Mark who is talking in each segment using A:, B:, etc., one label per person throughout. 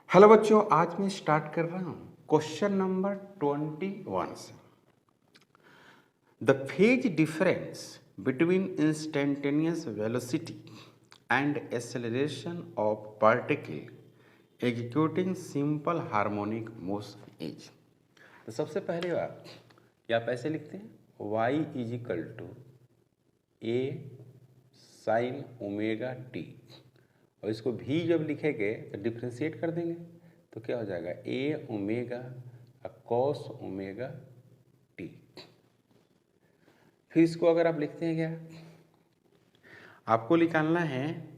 A: Hello बच्चों, आज मैं स्टार्ट कर रहा हूँ क्वेश्चन नंबर 21 से। The phase difference between instantaneous velocity and acceleration of particle executing simple harmonic motion is. तो सबसे पहले बात कि आप ऐसे लिखते हैं y is equal to a sine omega t, और इसको भी जब लिखेंगे तो डिफ्रेंशिएट कर देंगे तो क्या हो जाएगा ए ओमेगा कॉस ओमेगा टी। फिर इसको अगर आप लिखते हैं क्या, आपको निकालना है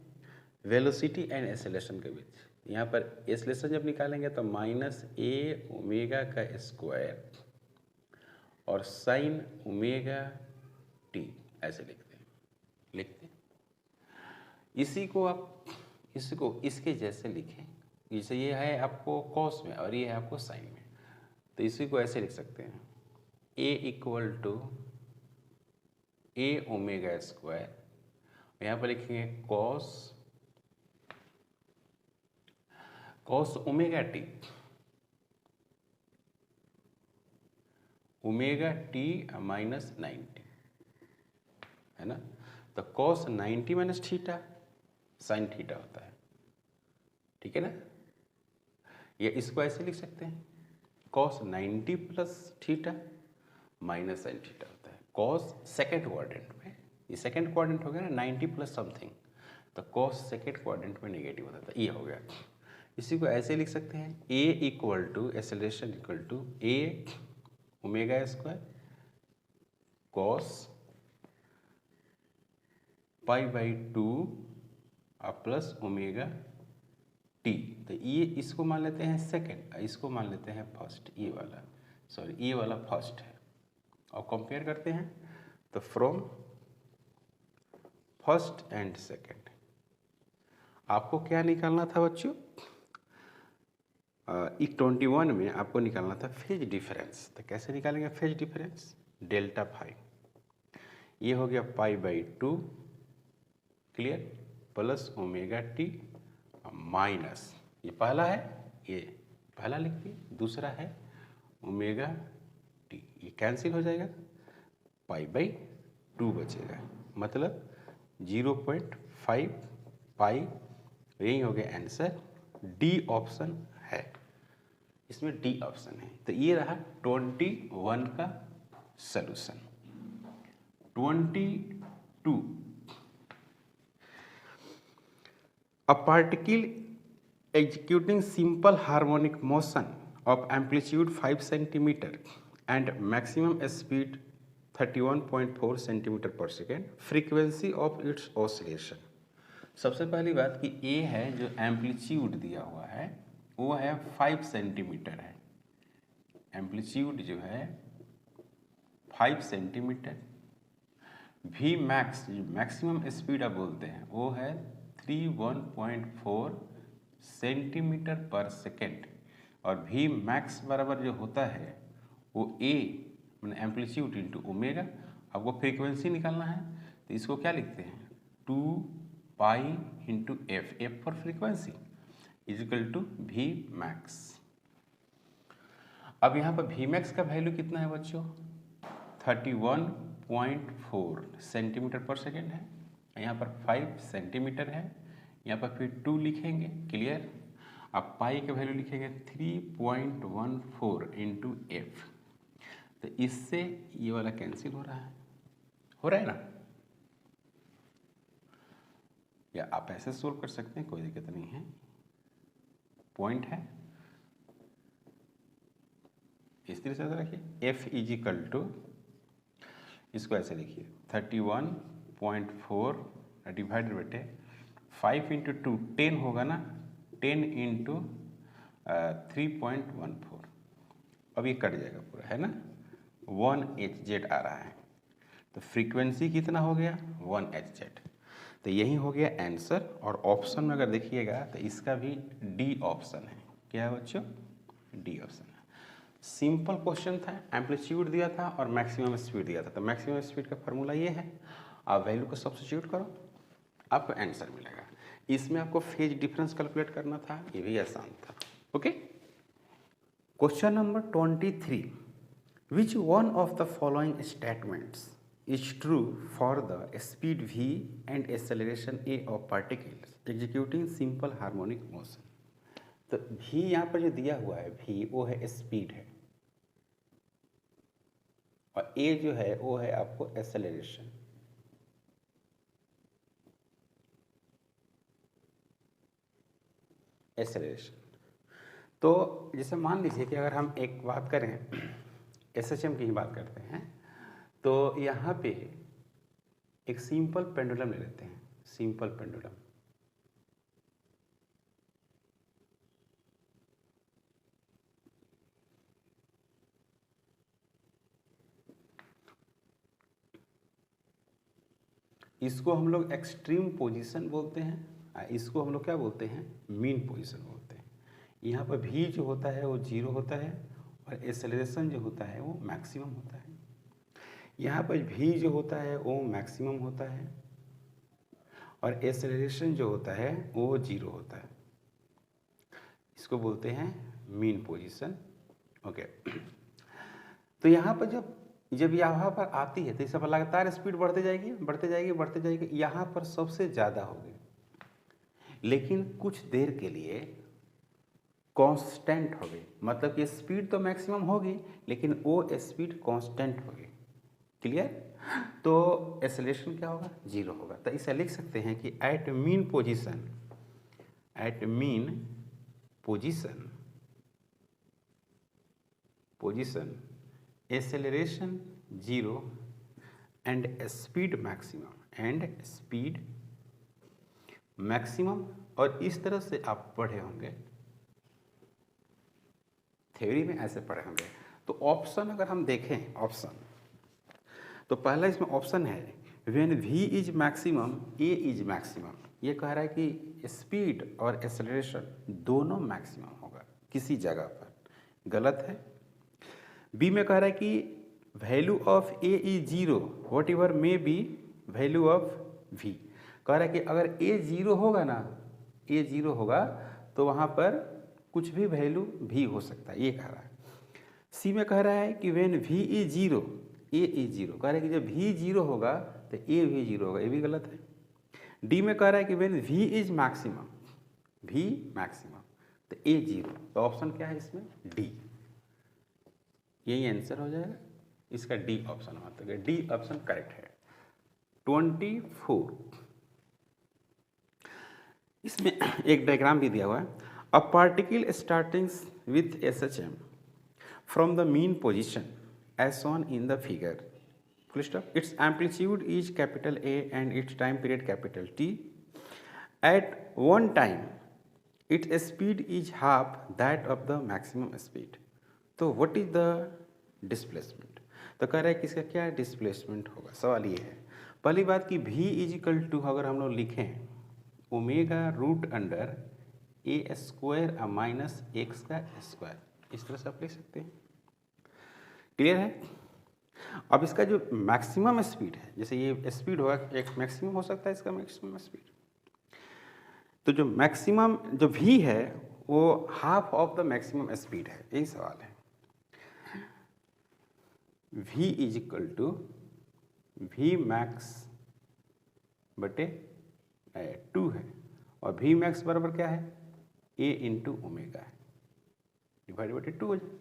A: वेलोसिटी एंड एक्सेलरेशन के बीच। यहाँ पर एक्सेलरेशन जब निकालेंगे तो माइनस ए ओमेगा का स्क्वायर और साइन ओमेगा टी ऐसे लिखते हैं। इसी को आप इसको इसके जैसे लिखें, जैसे ये है आपको कॉस में और ये है आपको साइन में, तो इसी को ऐसे लिख सकते हैं A equal to A omega square, यहाँ पर लिखेंगे कॉस ओमेगा टी माइनस 90 है ना। तो cos 90 minus theta sine theta होता है, ठीक है ना। ये इसको ऐसे लिख सकते हैं cos 90 plus theta minus sine theta होता है। कॉस सेकेंड क्वाड्रेंट में, ये सेकेंड क्वाड्रेंट हो गया ना 90 प्लस समथिंग, तो कॉस सेकेंड क्वाड्रेंट में नेगेटिव होता था, ये हो गया। इसी को ऐसे लिख सकते हैं A equal to acceleration equal to A omega square cos pi by 2 plus omega T. तो ये इसको मान लेते हैं सेकेंड, इसको मान लेते हैं फर्स्ट, ये वाला फर्स्ट है, और कंपेयर करते हैं तो फ्रॉम फर्स्ट एंड सेकेंड आपको क्या निकालना था बच्चों, 21 में आपको निकालना था फेज डिफरेंस। तो कैसे निकालेंगे फेज डिफरेंस, डेल्टा फाई, ये हो गया पाई by 2 clear plus omega T minus, ये पहला है, ये पहला लिख दिए, दूसरा है ओमेगा टी, ये कैंसिल हो जाएगा, पाई बाई 2 बचेगा, मतलब 0.5 पाई। यही हो गया आंसर, डी ऑप्शन है, इसमें डी ऑप्शन है। तो ये रहा 21 का solution. 22, a particle executing simple harmonic motion of amplitude 5 cm and maximum speed 31.4 cm per second, frequency of its oscillation। सबसे पहली बात कि ए है जो एम्पलीट्यूड दिया हुआ है वो है 5 सेंटीमीटर है, एम्पलीट्यूड जो है 5 centimetre. V max maximum speed आप बोलते हैं वो है 31.4 सेंटीमीटर पर सेकेंड, और वी मैक्स बराबर जो होता है वो ए मैंने एम्पलीट्यूड इंटू ओमेगा। आपको फ्रीक्वेंसी निकालना है तो इसको क्या लिखते हैं 2 pi into f, f for frequency is equal to v max. अब यहाँ पर वी मैक्स का वैल्यू कितना है बच्चों, 31.4 सेंटीमीटर पर सेकेंड है, यहाँ पर 5 सेंटीमीटर है, यहाँ पर फिर 2 लिखेंगे क्लियर। अब पाई का वैल्यू लिखेंगे 3.14 इंटू एफ, तो इससे ये वाला कैंसिल हो रहा है ना, या आप ऐसे सोल्व कर सकते हैं, कोई दिक्कत नहीं है। पॉइंट है इस तरह से रखिए एफ इज इक्वल टू, इसको ऐसे लिखिए 31.4 डिवाइडेड बटे 5 इंटू 2 10 होगा ना, 10 इंटू 3.14, अब ये कट जाएगा पूरा है ना, 1 आ रहा है, तो फ्रीक्वेंसी कितना हो गया 1 तो यही हो गया आंसर। और ऑप्शन में अगर देखिएगा तो इसका भी डी ऑप्शन है। क्या है बच्चों, डी ऑप्शन है। सिंपल क्वेश्चन था, एम्पलीट्यूड दिया था और मैक्सिमम स्पीड दिया था, तो मैक्सिमम स्पीड का फार्मूला ये है, आप वैल्यू को सब्स्टिट्यूट करो आपको आंसर मिलेगा। इसमें आपको फेज डिफरेंस कैलकुलेट करना था, ये भी आसान था। Okay. Question number 23, which one of the following statements is true for the speed v and acceleration a of particles executing simple harmonic motion. तो v यहाँ पर जो दिया हुआ है v वो है स्पीड है, और a जो है वो है आपको एक्सेलरेशन। एक्सेलरेशन तो जैसे मान लीजिए कि अगर हम एक बात करें, एसएचएम की ही बात करते हैं, तो यहाँ पे एक सिंपल पेंडुलम ले लेते हैं, सिंपल पेंडुलम। इसको हम लोग एक्सट्रीम पोजीशन बोलते हैं, इसको हम लोग क्या बोलते हैं, मीन पोजीशन बोलते हैं। यहाँ पर भी जो होता है वो 0 होता है, और एक्सेलरेशन जो होता है वो मैक्सिमम होता है। यहाँ पर भी जो होता है वो मैक्सिमम होता है, और एक्सेलरेशन जो होता है वो 0 होता है। इसको बोलते हैं मीन पोजीशन। ओके। तो यहाँ पर जब यहाँ पर आती है तो इस पर लगातार स्पीड बढ़ते जाएगी, बढ़ते जाएगी, बढ़ते जाएगी, यहाँ पर सबसे ज़्यादा होगी, लेकिन कुछ देर के लिए कांस्टेंट होगी। मतलब कि स्पीड तो मैक्सिमम होगी लेकिन वो स्पीड कांस्टेंट होगी। क्लियर? तो एक्सेलरेशन क्या होगा, 0 होगा। तो इसे लिख सकते हैं कि at mean position acceleration 0 and speed maximum, और इस तरह से आप पढ़े होंगे, थ्योरी में ऐसे पढ़े होंगे। तो ऑप्शन अगर हम देखें, ऑप्शन तो पहला इसमें ऑप्शन है when v is maximum a is maximum. ये कह रहा है कि स्पीड और एक्सेलरेशन दोनों मैक्सिमम होगा किसी जगह पर, गलत है। बी में कह रहा है कि value of a is 0 what ever may be value of v। कह रहा है कि अगर a 0 होगा ना, a 0 होगा तो वहाँ पर कुछ भी वैल्यू भी हो सकता है, ये कह रहा है। सी में कह रहा है कि when v is 0 a is 0। कह रहा है कि जब v 0 होगा तो a भी 0 होगा, ये भी गलत है। डी में कह रहा है कि व्हेन v इज मैक्सिमम तो a 0। तो ऑप्शन क्या है इसमें, डी। यही आंसर हो जाएगा इसका, डी ऑप्शन होता है। डी ऑप्शन करेक्ट है। 24 इसमें एक डायग्राम भी दिया हुआ है। A particle starting with SHM from the mean position as shown in the figure. Full stop. Its amplitude is capital A and its time period capital T. At one time, its speed is half that of the maximum speed. तो what is the displacement? तो कह रहा है कि इसका क्या displacement होगा। सवाल ये है, पहली बात कि v इज इक्वल टू अगर हम लोग लिखें omega root under a square minus x का स्क्वायर, इस तरह से आप लिख सकते हैं। क्लियर है? अब इसका जो मैक्सिमम स्पीड है, जैसे ये स्पीड होगा, एक मैक्सिमम हो सकता है इसका मैक्सिमम स्पीड, तो जो मैक्सिमम जो v है वो half of the maximum speed है, यही सवाल है। v is equal to v max बटे 2 है, और v मैक्स बराबर क्या है, a इंटू ओमेगा है, डिवाइड बटे 2 हो जाए।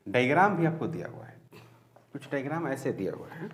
A: डायग्राम भी आपको दिया हुआ है, कुछ डायग्राम ऐसे दिया हुआ है।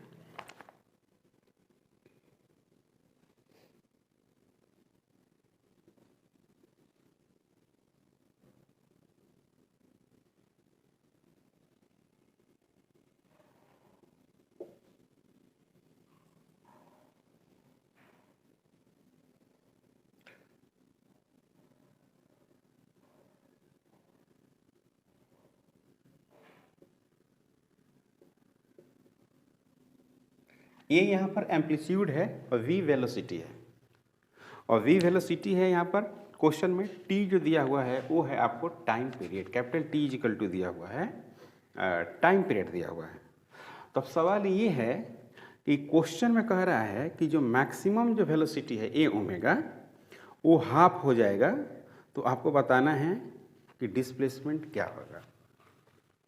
A: ये यहाँ पर एम्पलीट्यूड है और v वेलोसिटी है, और v वेलोसिटी है यहाँ पर क्वेश्चन में। t जो दिया हुआ है वो है आपको time period, capital T equal to दिया हुआ है, टाइम पीरियड दिया हुआ है। तो अब सवाल ये है कि क्वेश्चन में कह रहा है कि जो मैक्सिमम जो वेलोसिटी है a ओमेगा वो हाफ हो जाएगा तो आपको बताना है कि डिस्प्लेसमेंट क्या होगा,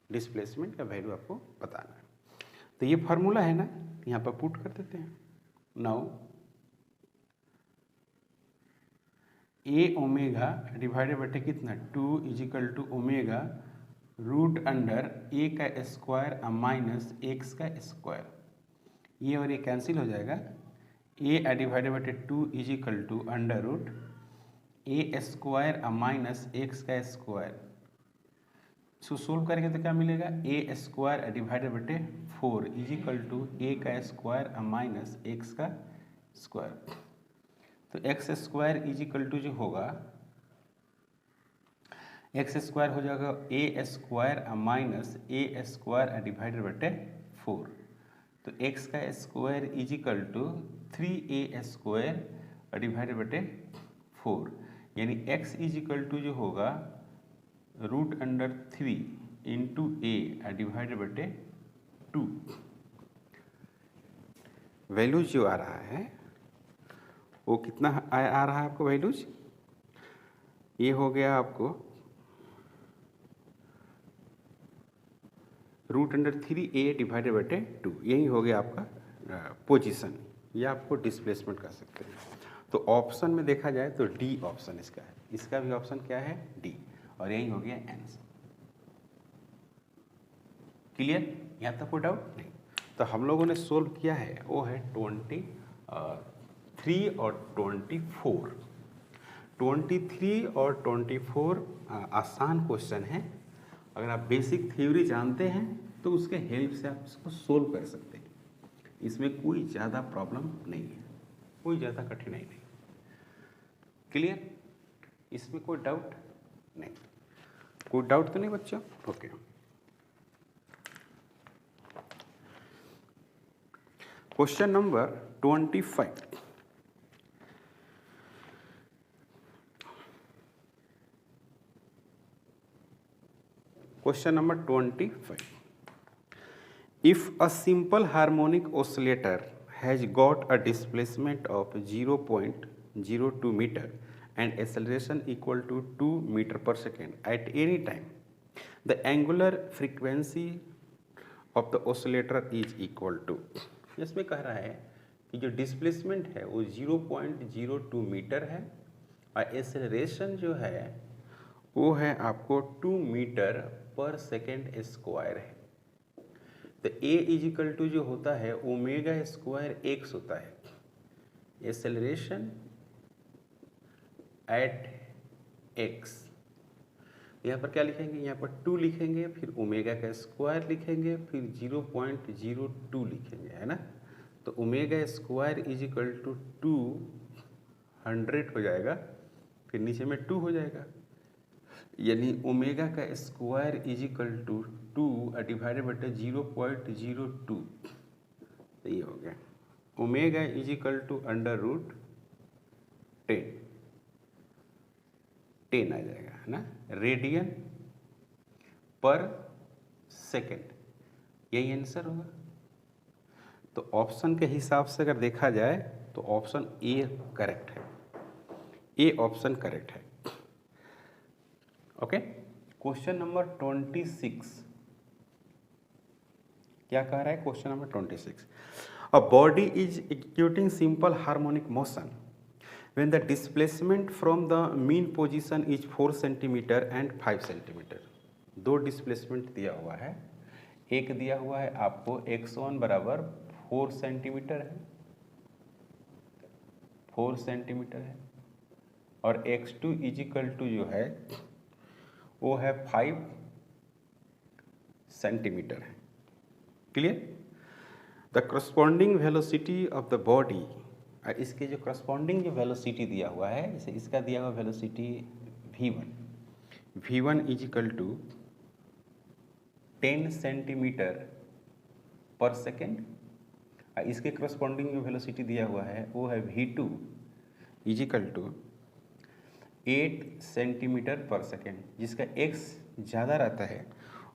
A: डिस्प्लेसमेंट का वैल्यू आपको बताना है। तो ये फार्मूला है ना, यहाँ पर पुट कर देते हैं। नाउ ए ओमेगा डिवाइडेड बटे कितना 2 is equal to omega root under A का स्क्वायर माइनस एक्स का स्क्वायर, ये और ये कैंसिल हो जाएगा। ए डिवाइडेड बटे 2 is equal to under root a square minus x का स्क्वायर। सो सोल्व करेंगे तो क्या मिलेगा, ए स्क्वायर डिवाइडेड बटे 4 इजिकल टू ए का स्क्वायर माइनस एक्स का स्क्वायर। तो एक्स स्क्वायर इजिकल टू जो होगा, एक्स स्क्वायर हो जाएगा a square minus a square divided बटे 4। तो एक्स का square is equal to 3a square divided बटे 4, यानी एक्स इजिकल टू जो होगा root under 3 into a divided बटे 2। वैल्यूज जो आ रहा है वो कितना आ रहा है आपको वैल्यूज, ये हो गया आपको रूट अंडर 3a डिवाइडेड बटे 2, यही हो गया आपका पोजीशन, या आपको डिस्प्लेसमेंट कर सकते हैं। तो ऑप्शन में देखा जाए तो डी ऑप्शन इसका है, इसका भी ऑप्शन क्या है डी, और यही हो गया आंसर। क्लियर, यहाँ तक कोई डाउट नहीं। तो हम लोगों ने सोल्व किया है वो है 23 और 24। 23 और 24 आसान क्वेश्चन है, अगर आप बेसिक थ्योरी जानते हैं तो उसके हेल्प से आप इसको सोल्व कर सकते हैं। इसमें कोई ज़्यादा प्रॉब्लम नहीं है, कोई ज़्यादा कठिनाई नहीं। क्लियर, इसमें कोई डाउट नहीं, कोई डाउट तो नहीं बच्चों? Okay. Question number 25। Question number 25. If a simple harmonic oscillator has got a displacement of 0.02 meter and acceleration equal to 2 meter per second at any time, the angular frequency of the oscillator is equal to। इसमें कह रहा है कि जो displacement है वो 0.02 metre है और एक्सेलरेशन जो है वो है आपको 2 मीटर पर सेकेंड स्क्वायर है। तो ए इजिकल टू जो होता है ओमेगा स्क्वायर एक्स होता है, एक्सेलरेशन एट एक्स। यहाँ पर क्या लिखेंगे, यहाँ पर 2 लिखेंगे, फिर ओमेगा का स्क्वायर लिखेंगे, फिर 0.02 लिखेंगे, है ना। तो ओमेगा स्क्वायर इजिकल टू 200 हो जाएगा, फिर नीचे में 2 हो जाएगा, यानी ओमेगा का स्क्वायर इजिकल टू 2 डिवाइडेड बटे 0.02। तो ये हो गया omega is equal to under root 10 आ जाएगा, है ना, रेडियन पर सेकेंड, यही आंसर होगा। तो ऑप्शन के हिसाब से अगर देखा जाए तो ऑप्शन ए करेक्ट है, ए ऑप्शन करेक्ट है। ओके। क्वेश्चन नंबर 26 क्या कह रहा है, question number 26। A body is executing simple harmonic motion when the displacement from the mean position is 4 centimeter and 5 centimeter. दो डिस्प्लेसमेंट दिया हुआ है, एक दिया हुआ है आपको x1 बराबर 4 सेंटीमीटर है, 4 सेंटीमीटर है, और x2 इजिकल टू जो है वो है 5 सेंटीमीटर है। Clear. The corresponding velocity of the body, इसके जो करस्पॉन्डिंग जो वेलोसिटी दिया हुआ है, जैसे इसका दिया हुआ velocity v1 is equal to 10 centimetre per second, इसके करस्पॉन्डिंग जो वेलोसिटी दिया हुआ है वो है v2 is equal to 8 centimetre per second, जिसका x ज़्यादा रहता है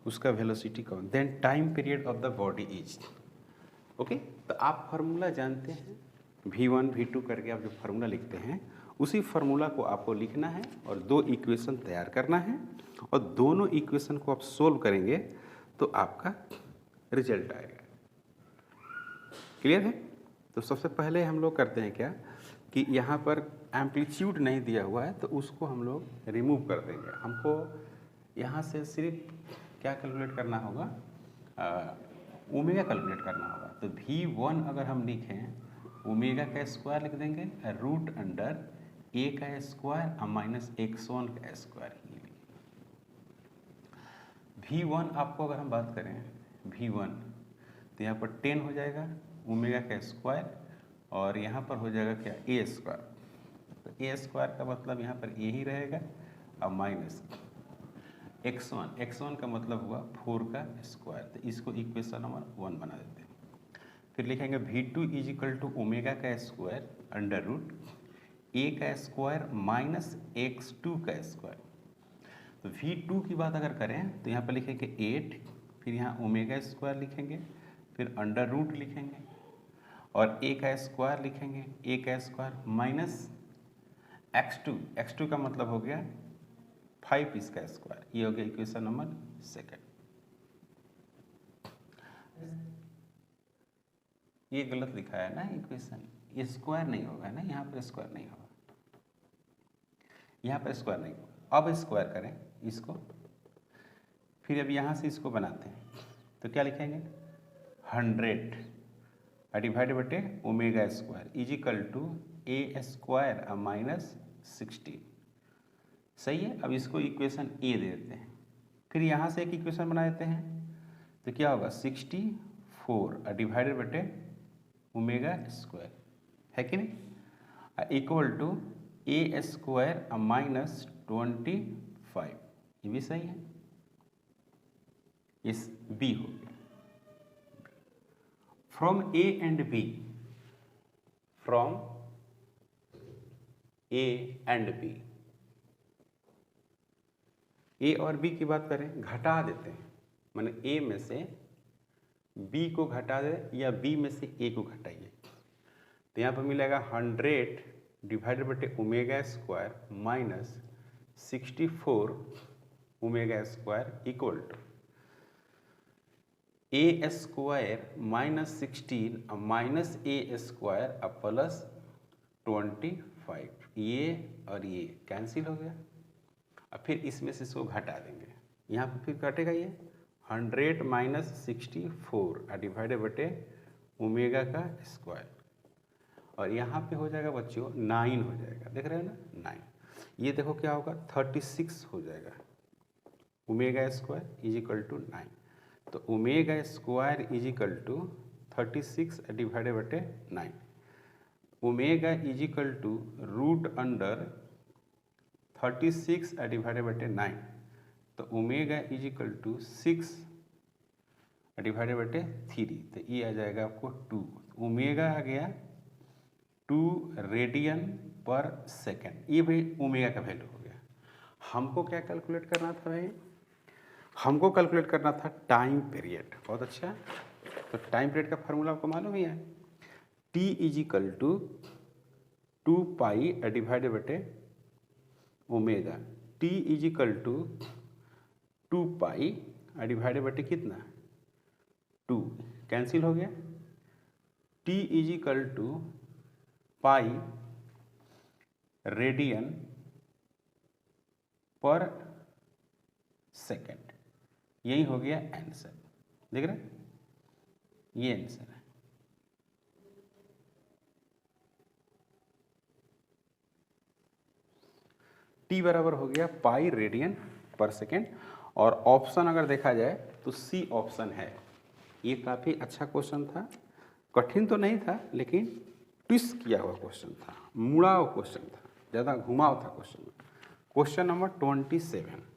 A: उसका वेलोसिटी कौन, then time period of the body is. Okay. तो आप फार्मूला जानते हैं, v1 v2 करके आप जो फार्मूला लिखते हैं उसी फार्मूला को आपको लिखना है और दो इक्वेशन तैयार करना है और दोनों इक्वेशन को आप सोल्व करेंगे तो आपका रिजल्ट आएगा। क्लियर है? तो सबसे पहले हम लोग करते हैं क्या कि यहाँ पर एम्पलीट्यूड नहीं दिया हुआ है तो उसको हम लोग रिमूव कर देंगे। हमको यहाँ से सिर्फ क्या कैलकुलेट करना होगा, ओमेगा कैलकुलेट करना होगा। तो V1 अगर हम लिखें ओमेगा का स्क्वायर लिख देंगे रूट अंडर ए का स्क्वायर माइनस x1 का स्क्वायर। V1 आपको अगर हम बात करें V1 तो यहाँ पर 10 हो जाएगा ओमेगा का स्क्वायर और यहाँ पर हो जाएगा क्या ए स्क्वायर। तो ए स्क्वायर का मतलब यहाँ पर ए ही रहेगा और माइनस x1 का मतलब हुआ 4 का स्क्वायर। तो इसको इक्वेशन नंबर 1 बना देते हैं। फिर लिखेंगे V2 is equal to omega का स्क्वायर अंडर रूट ए का स्क्वायर माइनस x2 का स्क्वायर। तो V2 की बात अगर करें तो यहाँ पर लिखेंगे 8, फिर यहाँ ओमेगा स्क्वायर लिखेंगे, फिर अंडर रूट लिखेंगे और ए का स्क्वायर लिखेंगे, ए का स्क्वायर माइनस x2 का मतलब हो गया 5 इसका स्क्वायर। ये हो गया इक्वेशन नंबर 2। ये गलत लिखा है ना इक्वेशन, ये स्क्वायर नहीं होगा ना, यहाँ पर स्क्वायर नहीं होगा, यहाँ पर स्क्वायर नहीं होगा। अब स्क्वायर करें इसको, फिर अब यहाँ से इसको बनाते हैं तो क्या लिखेंगे 100 डिवाइड बटे omega square is equal to A square minus 16। सही है। अब इसको इक्वेशन ए दे देते हैं, फिर यहाँ से एक इक्वेशन बना देते हैं तो क्या होगा 64 डिवाइडेड बटे ओमेगा स्क्वायर है कि नहीं, equal to A square minus 25। ये भी सही है। इस बी हो गया from A and B, from A and B. A और बी की बात करें घटा देते हैं, माने ए में से बी को घटा दे या बी में से ए को घटाइए तो यहाँ पर मिलेगा 100 डिवाइडेड बटे omega square minus 64 omega square equal to A square minus 16 minus a square plus 25। ये और ये कैंसिल हो गया। अब फिर इसमें से इसको घटा देंगे, यहाँ पर फिर कटेगा ये 100 माइनस 64 डिवाइडेड बटे ओमेगा का स्क्वायर और यहाँ पे हो जाएगा बच्चों 9 हो जाएगा। देख रहे हो ना 9। ये देखो क्या होगा 36 हो जाएगा। Omega square is equal to 9। तो omega square is equal to 36 divided बटे 9। Omega is equal to root under 36 divided बटे 9। तो omega is equal to 6 divided बटे 3। तो ये आ जाएगा आपको 2। ओमेगा आ गया 2 रेडियन पर सेकेंड। ये भाई ओमेगा का वैल्यू हो गया। हमको क्या कैलकुलेट करना था भाई, हमको कैलकुलेट करना था टाइम पीरियड। बहुत अच्छा। तो टाइम पीरियड का फार्मूला आपको मालूम ही है, T is equal to 2 pi divided बटे ओमेगा। T is equal to 2 pi divided बटे कितना 2, कैंसिल हो गया। T is equal to pi radian per second. यही हो गया आंसर। देख रहे हैं, ये आंसर है। टी बराबर हो गया पाई रेडियन पर सेकेंड। और ऑप्शन अगर देखा जाए तो सी ऑप्शन है। ये काफ़ी अच्छा क्वेश्चन था, कठिन तो नहीं था लेकिन ट्विस्ट किया हुआ क्वेश्चन था, मुड़ा हुआ क्वेश्चन था, ज़्यादा घुमाव था question. Question number 27।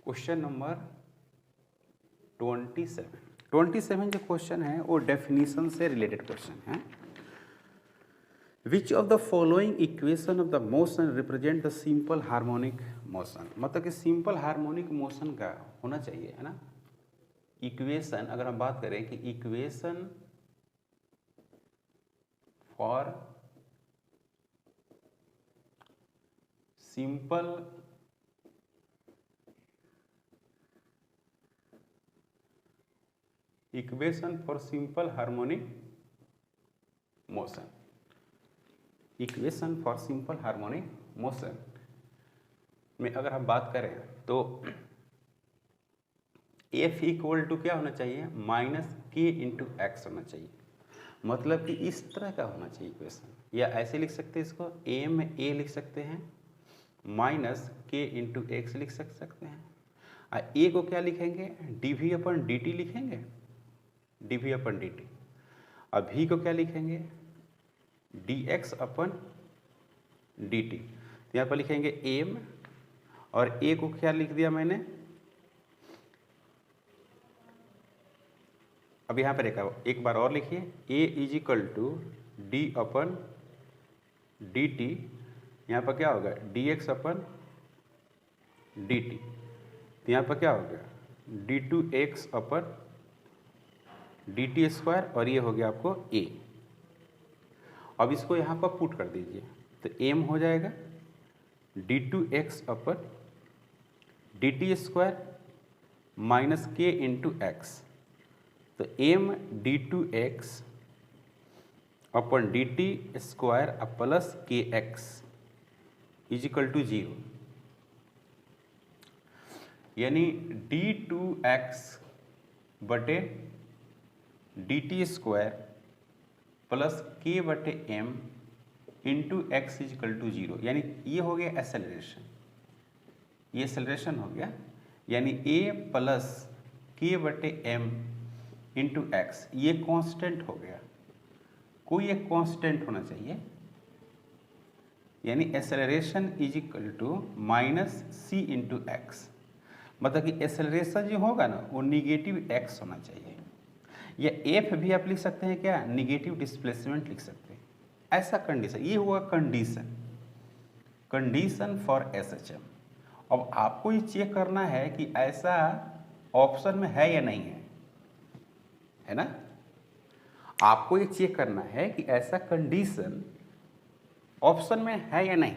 A: Question number 27 जो क्वेश्चन है वो डेफिनेशन से रिलेटेड क्वेश्चन है। Which of the following equation of the motion represent the simple harmonic motion, मतलब कि सिंपल हार्मोनिक मोशन का होना चाहिए, है ना। इक्वेशन अगर हम बात करें कि equation for simple equation for simple harmonic motion, equation for simple harmonic motion में अगर हम बात करें तो F इक्वल टू क्या होना चाहिए, माइनस के इंटू एक्स होना चाहिए। मतलब कि इस तरह का होना चाहिए इक्वेशन, या ऐसे लिख सकते हैं इसको, ए में ए लिख सकते हैं, माइनस के इंटू एक्स लिख सकते हैं। ए को क्या लिखेंगे, D V upon D T लिखेंगे, D V upon D T. अब भी को क्या लिखेंगे, D X upon D T. यहाँ पर लिखेंगे एम, और ए को क्या लिख दिया मैंने, अब यहाँ पर एक बार और लिखिए, A is equal to D upon D T. यहाँ पर क्या होगा, D X upon D T. तो यहाँ पर क्या हो गया, D two x upon D T square, और ये हो गया आपको ए। अब इसको यहाँ पर पुट कर दीजिए, तो एम हो जाएगा d two x upon D T square minus k into x. तो m d two x upon D T square plus k x is equal to 0, यानी डी टू एक्स बटे d T square plus k बटे m into x is equal to 0, यानी ये हो गया acceleration, ये acceleration हो गया, यानी ए प्लस के बटे एम इंटू एक्स, ये कांस्टेंट हो गया, कोई एक कांस्टेंट होना चाहिए, यानी acceleration is equal to minus c into x. मतलब कि एक्सेलरेशन जो होगा ना वो निगेटिव एक्स होना चाहिए, या एफ भी आप लिख सकते हैं, क्या निगेटिव डिस्प्लेसमेंट लिख सकते हैं, ऐसा कंडीशन, ये हुआ कंडीशन, कंडीशन फॉर एसएचएम। अब आपको ये चेक करना है कि ऐसा ऑप्शन में है या नहीं है ना। आपको ये चेक करना है कि ऐसा कंडीशन ऑप्शन में है या नहीं,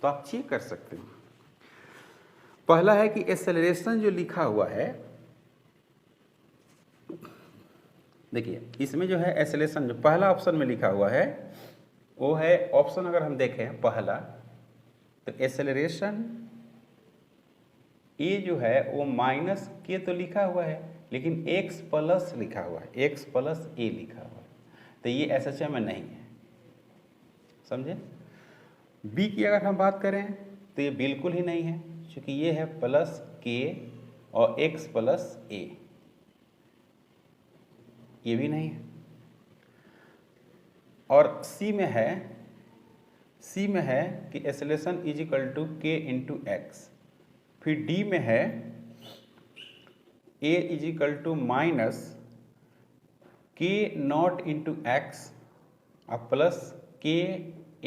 A: तो आप चेक कर सकते हैं। पहला है कि एक्सेलरेशन जो लिखा हुआ है, देखिए इसमें जो है एक्सेलरेशन जो पहला ऑप्शन में लिखा हुआ है वो है ऑप्शन, अगर हम देखें पहला, तो एक्सेलरेशन ए जो है वो माइनस के तो लिखा हुआ है, लेकिन एक्स प्लस लिखा हुआ है, एक्स प्लस ए लिखा हुआ है, तो ये एसएचएम में नहीं है, समझे। बी की अगर हम बात करें तो ये बिल्कुल ही नहीं है, क्योंकि ये है प्लस के और एक्स प्लस ए, ये भी नहीं है। और सी में है कि एक्सेलरेशन इज इक्वल टू के इंटू एक्स। फिर डी में है ए इज इक्वल टू माइनस के नॉट इंटू एक्स और प्लस के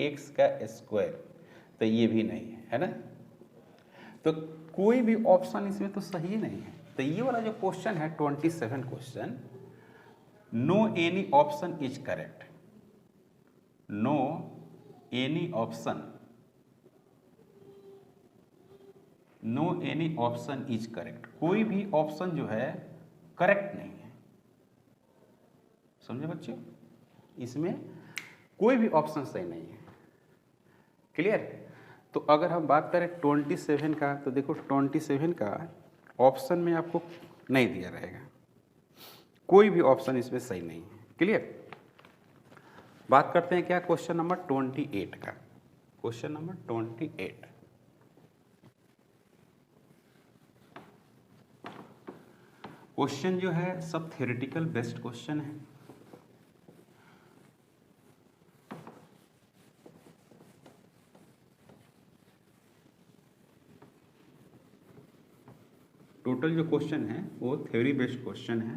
A: एक्स का स्क्वायर, तो ये भी नहीं है ना। तो कोई भी ऑप्शन इसमें तो सही नहीं है। तो ये वाला जो क्वेश्चन है 27 question, no any option is correct, no any option, no any option is correct, कोई भी ऑप्शन जो है करेक्ट नहीं है, समझे बच्चों, इसमें कोई भी ऑप्शन सही नहीं है। क्लियर। तो अगर हम बात करें 27 का, तो देखो 27 का ऑप्शन में आपको नहीं दिया रहेगा, कोई भी ऑप्शन इसमें सही नहीं है। क्लियर। बात करते हैं क्या क्वेश्चन नंबर 28 का, क्वेश्चन नंबर 28। क्वेश्चन जो है सब थ्योरेटिकल बेस्ड क्वेश्चन है। टोटल जो क्वेश्चन है वो थ्योरी बेस्ड क्वेश्चन है।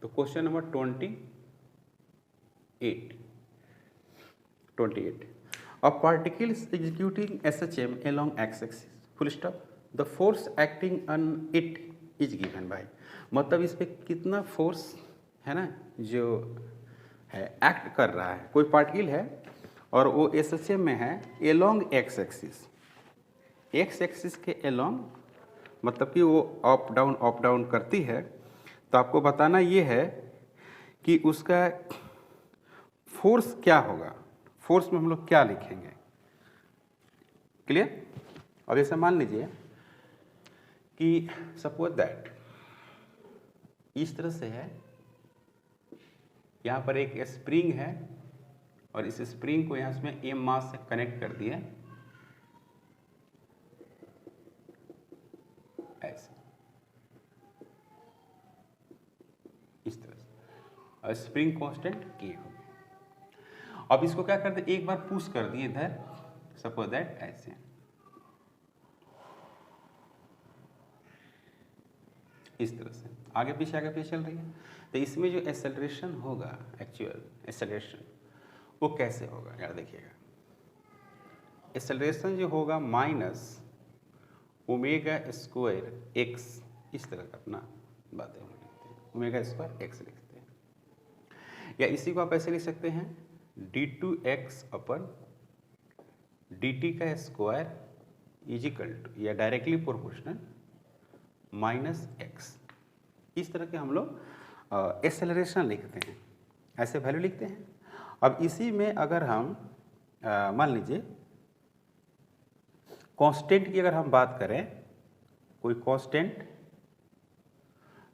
A: तो question number 28 A particle is executing SHM along x-axis full stop the force acting on it is given by, मतलब इस पे कितना फोर्स है ना जो है एक्ट कर रहा है, कोई पार्टिकल है और वो SHM में है along x-axis, x-axis के along मतलब कि वो अप डाउन करती है। तो आपको बताना ये है कि उसका फोर्स क्या होगा, फोर्स में हम लोग क्या लिखेंगे, क्लियर। अब ऐसा मान लीजिए कि सपोज दैट इस तरह से है, यहाँ पर एक स्प्रिंग है और इस स्प्रिंग को यहाँ इसमें एम मास से कनेक्ट कर दिया ऐसे, इस तरह से, और स्प्रिंग कांस्टेंट के हो। अब इसको क्या करते, एक बार पुश कर दिए इधर, सपोज दैट ऐसे, इस तरह से आगे पीछे चल रही है। तो इसमें जो एक्सेलरेशन होगा, एक्चुअल एक्सेलरेशन, वो कैसे होगा यार देखिएगा। एक्सेलरेशन जो होगा माइनस ओमेगा स्क्वायर एक्स, इस तरह का अपना बातें हम लिखते हैं, ओमेगा स्क्वायर एक्स लिखते हैं, या इसी को आप ऐसे लिख सकते हैं d2x अपन dt का स्क्वायर इज इक्वल टू या डायरेक्टली प्रोपोर्शनल माइनस एक्स। इस तरह के हम लोग एक्सेलरेशन लिखते हैं, ऐसे वैल्यू लिखते हैं। अब इसी में अगर हम मान लीजिए कांस्टेंट की अगर हम बात करें, कोई कांस्टेंट,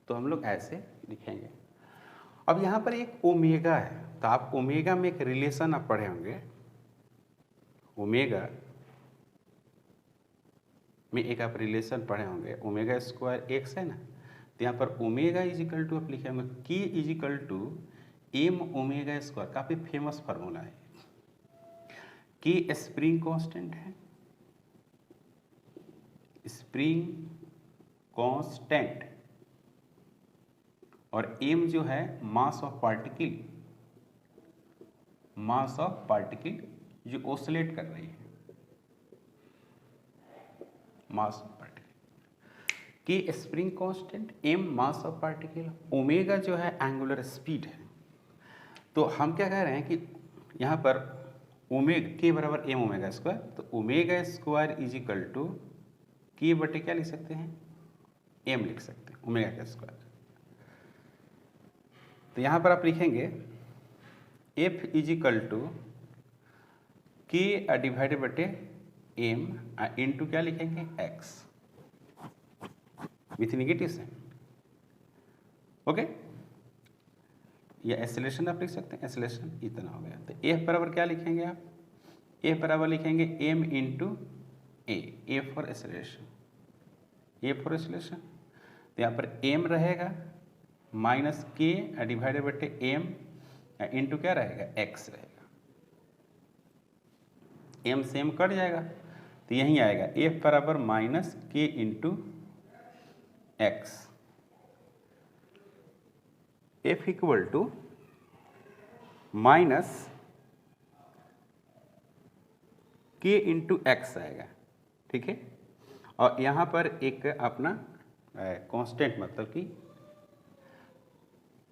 A: तो हम लोग ऐसे लिखेंगे। अब यहाँ पर एक ओमेगा है, तो आप ओमेगा में एक रिलेशन आप पढ़े होंगे, ओमेगा में एक आप रिलेशन पढ़े होंगे, ओमेगा स्क्वायर एक्स है ना, तो यहाँ पर ओमेगा इज इक्वल टू आप लिखे होंगे k is equal to m omega square, काफ़ी फेमस फार्मूला है। के स्प्रिंग कांस्टेंट है, स्प्रिंग कांस्टेंट, और एम जो है mass of particle, mass of particle जो ऑसिलेट कर रही है, mass of particle, k spring constant, m mass of particle, omega जो है एंगुलर स्पीड है। तो हम क्या कह रहे हैं कि यहाँ पर ओमेगा के बराबर एम ओमेगा स्क्वायर, तो omega square is equal to k बटे क्या लिख सकते हैं, एम लिख सकते हैं, ओमेगा का स्क्वायर। तो यहाँ पर आप लिखेंगे f is equal to k divided बटे एम इंटू क्या लिखेंगे x with negative sign, okay. या एक्सेलरेशन आप लिख सकते हैं, एक्सेलरेशन इतना हो गया। तो एफ बराबर क्या लिखेंगे आप, एफ बराबर लिखेंगे m into a for acceleration, a for acceleration. तो यहाँ पर एम रहेगा माइनस के डिवाइडेड बटे एम इंटू क्या रहेगा एक्स रहेगा, एम से एम कट जाएगा तो यहीं आएगा एफ बराबर minus k into x, f equal to minus k into x आएगा, ठीक है। और यहाँ पर एक अपना कांस्टेंट, मतलब कि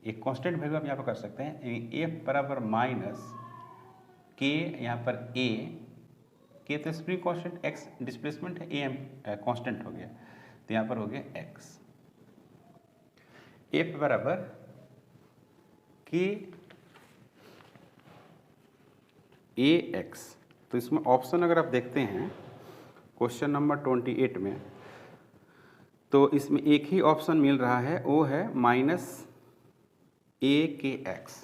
A: एक कांस्टेंट वैल्यू आप यहाँ पर कर सकते हैं, एफ बराबर माइनस के, यहाँ पर ए, के तो स्प्रिंग कांस्टेंट, एक्स डिस्प्लेसमेंट है, ए एम कांस्टेंट हो गया, तो यहाँ पर हो गया एक्स, एफ बराबर के ए एक्स। तो इसमें ऑप्शन अगर आप देखते हैं क्वेश्चन नंबर 28 में, तो इसमें एक ही ऑप्शन मिल रहा है, वो है माइनस ए के एक्स।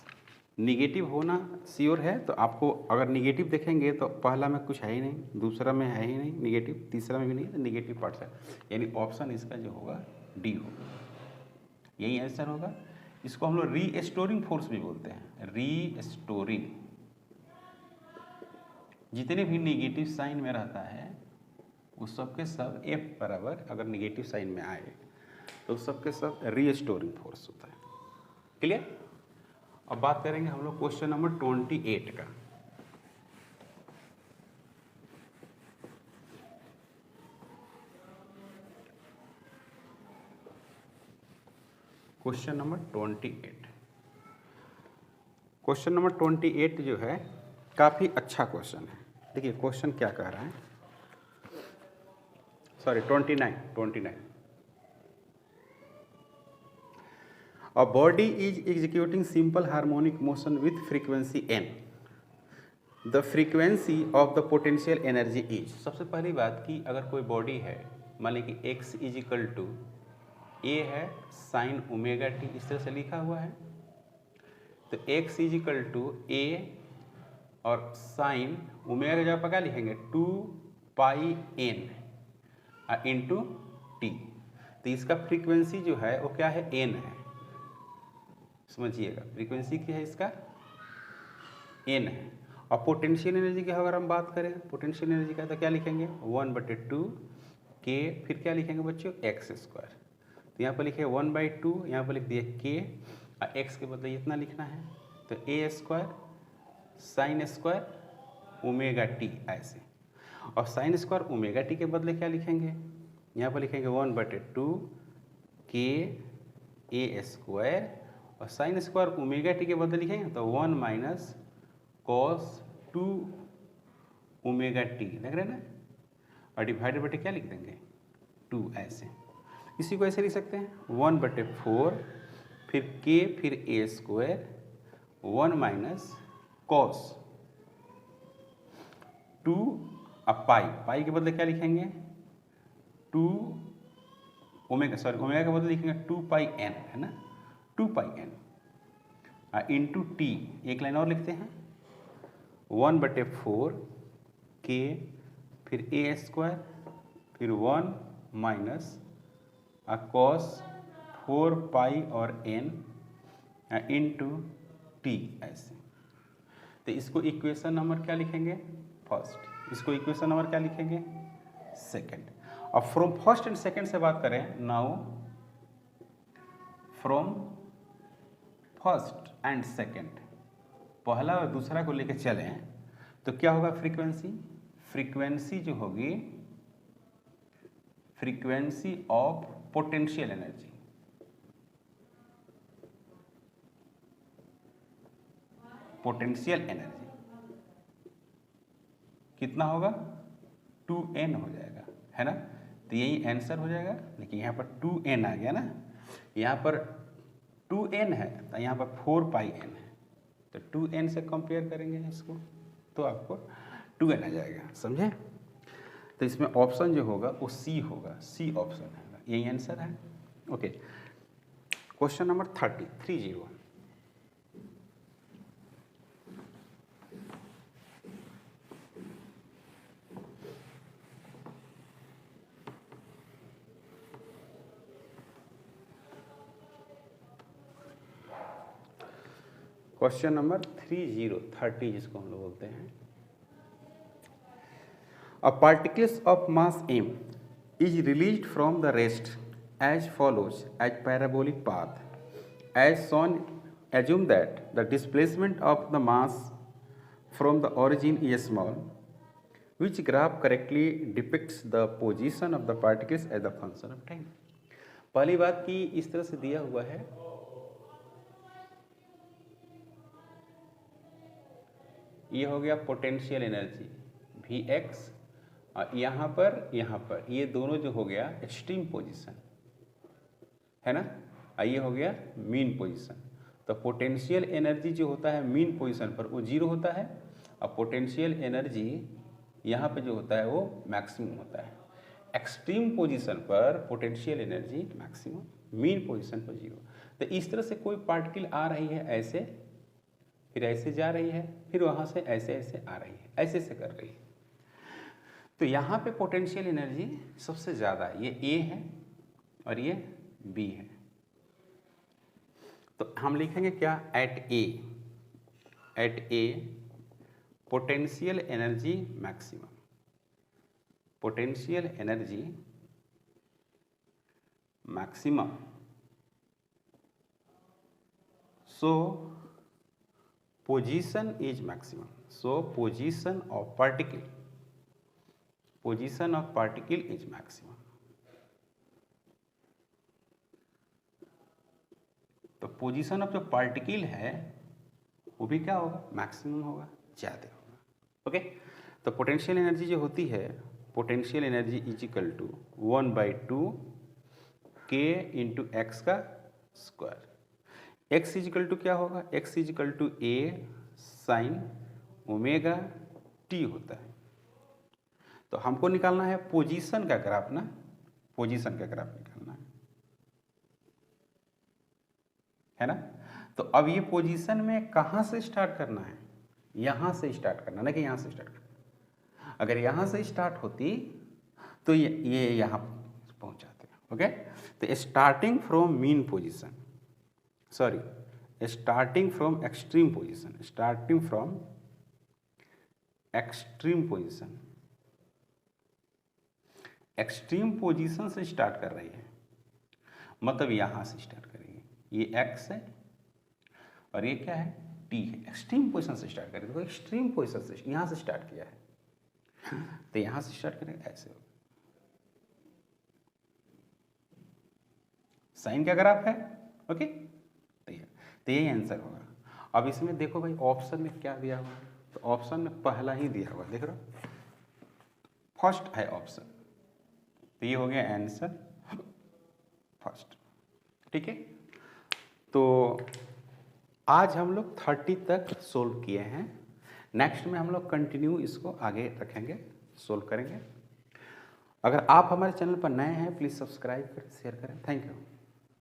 A: निगेटिव होना श्योर है, तो आपको अगर निगेटिव देखेंगे तो पहला में कुछ है ही नहीं, दूसरा में है ही नहीं निगेटिव, तीसरा में भी नहीं, तो निगेटिव पार्ट है, यानी ऑप्शन इसका जो होगा डी होगा, यही आंसर होगा। इसको हम लोग रीस्टोरिंग फोर्स भी बोलते हैं, रीस्टोरिंग जितने भी निगेटिव साइन में रहता है उस सब के सब F बराबर अगर निगेटिव साइन में आए तो उस सब के सब रीस्टोरिंग फोर्स होता है। क्लियर? अब बात करेंगे हम लोग क्वेश्चन नंबर 28 का। Question number 28। क्वेश्चन नंबर 28 जो है काफ़ी अच्छा क्वेश्चन है। देखिए क्वेश्चन क्या कह रहा है, sorry 29। A body is executing simple harmonic motion with frequency n. The frequency of the potential energy is। सबसे पहली बात कि अगर कोई बॉडी है, मान लीजिए कि x इज इक्वल टू ए है साइन ओमेगा टी, इस तरह से लिखा हुआ है, तो x इज इक्वल टू ए और साइन ओमेगा की जगह पर क्या लिखेंगे 2 पाई n इंटू टी। तो इसका फ्रीक्वेंसी जो है वो क्या है, n है। समझिएगा फ्रीक्वेंसी क्या है इसका, n है। और पोटेंशियल एनर्जी की अगर हम बात करें, पोटेंशियल एनर्जी का तो क्या लिखेंगे 1/2 के, फिर क्या लिखेंगे बच्चों x²। तो यहाँ पर लिखे 1/2, यहाँ पर लिख दिए k और x के बदले इतना लिखना है, तो a² sine square omega T ऐसे। और साइन स्क्वायर ओमेगा टी के बदले क्या लिखेंगे, यहाँ पर लिखेंगे 1/2 k a² और साइन स्क्वायर ओमेगा टी के बदले लिखेंगे तो 1 - cos 2 ओमेगा टी, लग रहा है ना, और डिवाइडेड बटे क्या लिख देंगे 2 ऐसे। इसी को ऐसे लिख सकते हैं 1/4 फिर k फिर a² 1 - cos 2 अब पाई के बदले क्या लिखेंगे 2 ओमेगा, सॉरी ओमेगा के बदले लिखेंगे 2 पाई n, है ना, 2 पाई n इंटू टी। एक लाइन और लिखते हैं 1/4 k फिर a² फिर 1 - cos 4 पाई और n इंटू टी ऐसे। तो इसको इक्वेशन नंबर क्या लिखेंगे फर्स्ट, इसको इक्वेशन नंबर क्या लिखेंगे सेकंड। अब फ्रॉम फर्स्ट एंड सेकंड से बात करें, now from first and second, पहला और दूसरा को लेकर चलें तो क्या होगा फ्रीक्वेंसी जो होगी frequency of potential energy, potential energy कितना होगा 2n हो जाएगा, है ना। तो यही आंसर हो जाएगा। लेकिन यहाँ पर 2n आ गया ना, यहाँ पर 2n है तो यहाँ पर 4 पाई n है, तो 2n से कंपेयर करेंगे इसको तो आपको 2n आ जाएगा, समझे। तो इसमें ऑप्शन जो होगा वो सी होगा, सी ऑप्शन है, यही आंसर है। Okay, question number 30। Question number 30 जिसको हम लोग बोलते हैं, a particles of mass m is released from the rest as follows as parabolic path as shown. Assume that the displacement of the mass from the origin is small, which graph correctly depicts the position of the particles as a function of time। पहली बात कि इस तरह से दिया हुआ है, ये हो गया पोटेंशियल एनर्जी Vx और यहाँ पर ये दोनों जो हो गया एक्सट्रीम पोजीशन, है ना, और ये हो गया मीन पोजीशन। तो पोटेंशियल एनर्जी जो होता है मीन पोजीशन पर वो 0 होता है, और पोटेंशियल एनर्जी यहाँ पे जो होता है वो मैक्सिमम होता है। एक्सट्रीम पोजीशन पर potential energy maximum, mean position पर 0। तो इस तरह से कोई पार्टिकल आ रही है ऐसे, फिर ऐसे जा रही है, फिर वहाँ से ऐसे ऐसे आ रही है, ऐसे ऐसे कर रही है। तो यहाँ पे पोटेंशियल एनर्जी सबसे ज़्यादा है, ये ए है और ये बी है। तो हम लिखेंगे क्या, at a potential energy maximum, potential energy maximum. So position is maximum, so position of particle, position of particle is maximum. तो पोजीशन ऑफ जो पार्टिकल है वो भी क्या होगा, मैक्सिमम होगा, ज़्यादा होगा। ओके, तो पोटेंशियल एनर्जी जो होती है, potential energy is equal to 1/2 k into X का square. X is equal to क्या होगा, X is equal to a sine omega t होता है। तो हमको निकालना है पोजीशन का ग्राफ ना, पोजीशन का ग्राफ निकालना है ना। तो अब ये पोजीशन में कहाँ से स्टार्ट करना है, यहाँ से स्टार्ट करना, ना कि यहाँ से स्टार्ट करना। अगर यहाँ से स्टार्ट होती तो ये यहाँ पहुँच जाते। ओके, तो starting from mean position, sorry starting from extreme position, starting from extreme position, extreme position से स्टार्ट कर रही है, मतलब यहाँ से स्टार्ट करेंगे। ये x है और ये क्या है, t है। एक्सट्रीम पोजीशन से स्टार्ट करेंगे, तो एक्सट्रीम पोजीशन से यहाँ से स्टार्ट किया है, तो यहाँ से स्टार्ट करेंगे ऐसे होगा। साइन का ग्राफ है। ओके, तो यही आंसर होगा। अब इसमें देखो भाई ऑप्शन में क्या दिया हुआ है, तो ऑप्शन में पहला ही दिया हुआ, देख रहे हो, फर्स्ट है ऑप्शन, तो ये हो गया आंसर फर्स्ट। ठीक है, तो आज हम लोग 30 तक सोल्व किए हैं। नेक्स्ट में हम लोग कंटिन्यू इसको आगे रखेंगे, सोल्व करेंगे। अगर आप हमारे चैनल पर नए हैं प्लीज़ सब्सक्राइब करें, शेयर करें। Thank you.